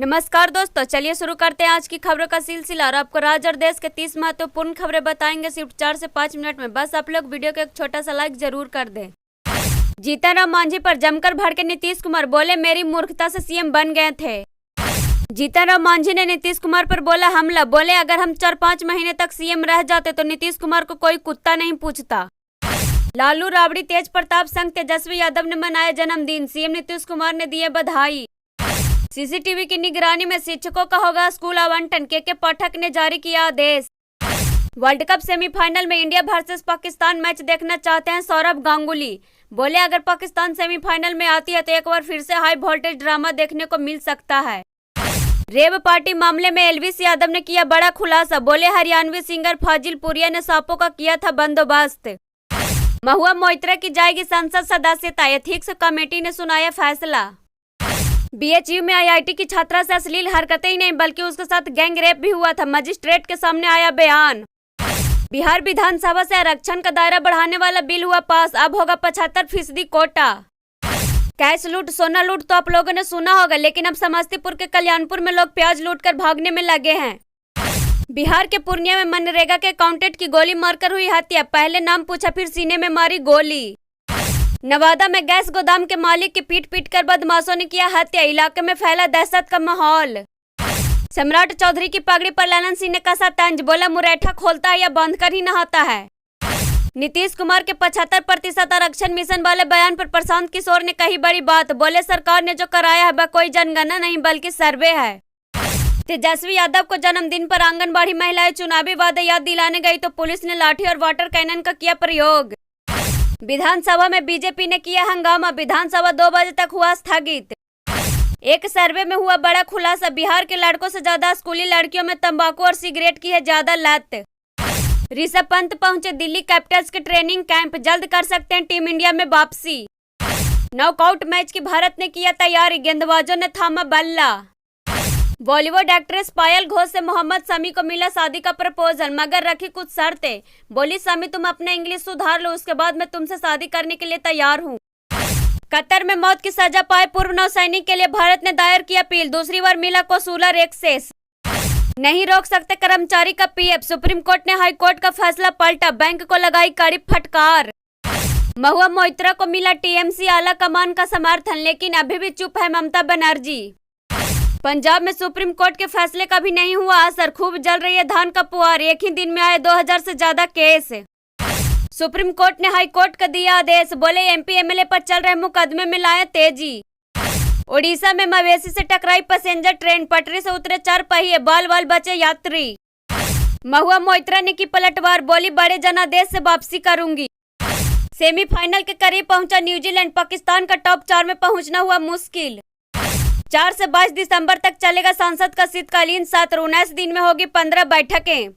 नमस्कार दोस्तों, चलिए शुरू करते हैं आज की खबरों का सिलसिला और आपको राज्य और देश के 30 महत्वपूर्ण खबरें बताएंगे सिर्फ 4 से 5 मिनट में। बस आप लोग वीडियो को एक छोटा सा लाइक जरूर कर दें। जीतन राम मांझी पर जमकर भड़के नीतीश कुमार, बोले मेरी मूर्खता से सीएम बन गए थे। जीतन राम मांझी ने नीतीश कुमार पर बोला हमला, बोले अगर हम 4-5 महीने तक सीएम रह जाते तो नीतीश कुमार को कोई कुत्ता नहीं पूछता। लालू राबड़ी तेज प्रताप संघ तेजस्वी यादव ने मनाया जन्मदिन, सीएम नीतीश कुमार ने दिए बधाई। सीसीटीवी की निगरानी में शिक्षकों का होगा स्कूल आवंटन, के पाठक ने जारी किया आदेश। वर्ल्ड कप सेमीफाइनल में इंडिया वर्सेस पाकिस्तान मैच देखना चाहते हैं सौरभ गांगुली, बोले अगर पाकिस्तान सेमीफाइनल में आती है तो एक बार फिर से हाई वोल्टेज ड्रामा देखने को मिल सकता है। रेव पार्टी मामले में एल्विस यादव ने किया बड़ा खुलासा, बोले हरियाणवी सिंगर फाजिल पुरिया ने सांपों का किया था बंदोबस्त। महुआ मोइत्रा की जाएगी संसद सदस्यता, एथिक्स कमेटी ने सुनाया फैसला। बीएचयू में आईआईटी की छात्रा से अश्लील हरकतें ही नहीं बल्कि उसके साथ गैंग रेप भी हुआ था, मजिस्ट्रेट के सामने आया बयान। बिहार विधानसभा से आरक्षण का दायरा बढ़ाने वाला बिल हुआ पास, अब होगा 75% कोटा। कैश लूट सोना लूट तो आप लोगों ने सुना होगा, लेकिन अब समस्तीपुर के कल्याणपुर में लोग प्याज लूट कर भागने में लगे हैं। बिहार के पूर्णिया में मनरेगा के अकाउंटेंट की गोली मारकर हुई हत्या, पहले नाम पूछा फिर सीने में मारी गोली। नवादा में गैस गोदाम के मालिक की पीट कर बदमाशों ने किया हत्या, इलाके में फैला दहशत का माहौल। सम्राट चौधरी की पगड़ी पर ललन सिंह ने कसा तंज, बोला मुरैठा खोलता है या बंद कर ही नहाता है। नीतीश कुमार के 75% आरक्षण मिशन वाले बयान पर प्रशांत किशोर ने कही बड़ी बात, बोले सरकार ने जो कराया है वह कोई जनगणना नहीं बल्कि सर्वे है। तेजस्वी यादव को जन्मदिन पर आंगनबाड़ी महिलाएं चुनावी वादे याद दिलाने गई तो पुलिस ने लाठी और वाटर कैनन का किया प्रयोग। विधानसभा में बीजेपी ने किया हंगामा, विधानसभा 2 बजे तक हुआ स्थगित। एक सर्वे में हुआ बड़ा खुलासा, बिहार के लड़कों से ज्यादा स्कूली लड़कियों में तंबाकू और सिगरेट की है ज्यादा लत। ऋषभ पंत पहुंचे दिल्ली कैपिटल्स के ट्रेनिंग कैंप, जल्द कर सकते हैं टीम इंडिया में वापसी। नॉकआउट मैच की भारत ने किया तैयारी, गेंदबाजों ने थामा बल्ला। बॉलीवुड एक्ट्रेस पायल घोष से मोहम्मद शमी को मिला शादी का प्रपोजल, मगर रखी कुछ शर्तें, बोली शमी तुम अपना इंग्लिश सुधार लो उसके बाद मैं तुमसे शादी करने के लिए तैयार हूँ। कतर में मौत की सजा पाए पूर्व नौसैनिक के लिए भारत ने दायर की अपील, दूसरी बार मिला कौशूलर एक्सेस। नहीं रोक सकते कर्मचारी का पीएफ, सुप्रीम कोर्ट ने हाई कोर्ट का फैसला पलटा, बैंक को लगाई कड़ी फटकार। महुआ मोइत्रा को मिला टीएमसी आला कमान का समर्थन, लेकिन अभी भी चुप है ममता बनर्जी। पंजाब में सुप्रीम कोर्ट के फैसले का भी नहीं हुआ असर, खूब जल रही है धान का पुआर, एक ही दिन में आए 2000 से ज्यादा केस। सुप्रीम कोर्ट ने हाई कोर्ट का दिया आदेश, बोले एमपी एमएलए पर चल रहे मुकदमे में लाया तेजी। ओडिशा में मवेशी से टकराई पैसेंजर ट्रेन, पटरी से उतरे 4 पहिए, बाल बचे यात्री। महुआ मोइत्रा ने की पलटवार, बोली बड़े जनादेश से वापसी करूंगी। सेमीफाइनल के करीब पहुंचा न्यूजीलैंड, पाकिस्तान का टॉप 4 में पहुंचना हुआ मुश्किल। 4 से 22 दिसंबर तक चलेगा संसद का शीतकालीन सत्र, 19 दिन में होगी 15 बैठकें।